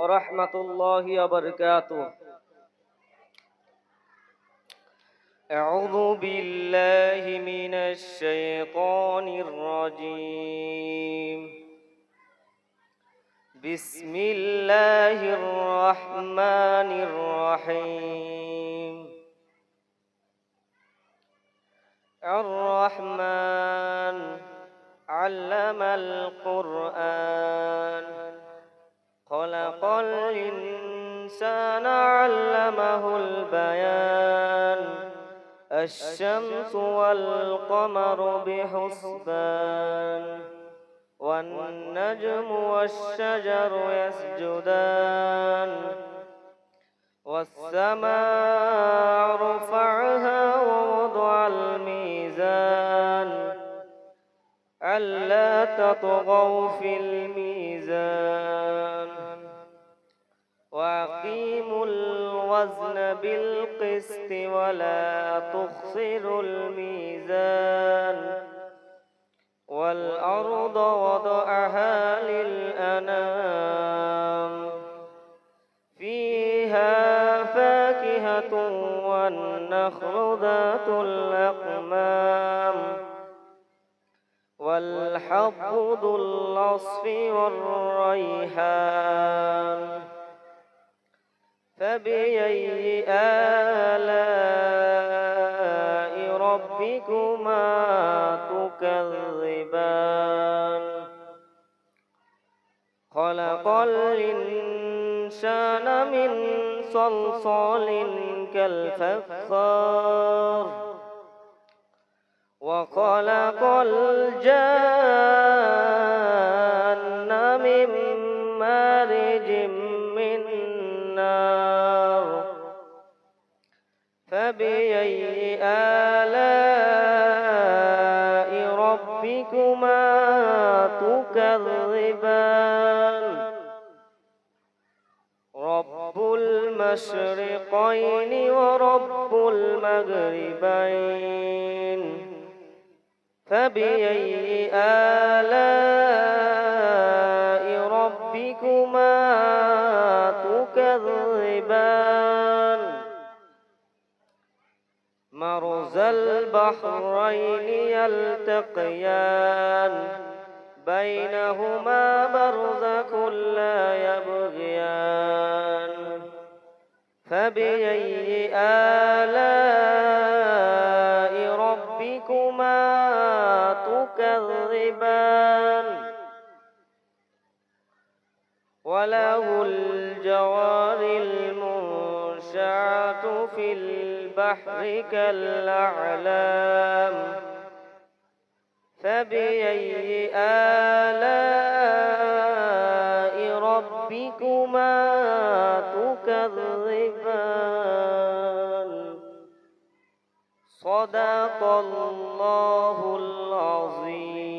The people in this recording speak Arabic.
ورحمة الله وبركاته. أعوذ بالله من الشيطان الرجيم. بسم الله الرحمن الرحيم. الرحمن علم القرآن خلق الإنسان علمه البيان الشمس والقمر بحسبان والنجم والشجر يسجدان والسماء رفعها ووضع الميزان ألا تطغوا في الميزان وأقيموا الوزن بالقسط ولا تخسروا الميزان والأرض وضعها للأنام فيها فاكهة والنخل ذات الأكمام والحب ذو العصف والريحان فبأي آلاء ربكما تكذبان خلق الإنسان من صلصال كالفخار وخلق الجان من مارج من نار فبأي آلاء ربكما تكذبان رب المشرقين ورب المغربين فبأي آلاء ربكما تكذبان مرج البحرين يلتقيان بينهما برزخ لا يبغيان فبأي آلاء ربكما تكذبان وله الجوار المنشآت في البحر كالأعلام فبأي آلاء ربكما تكذبان صدق الله العظيم.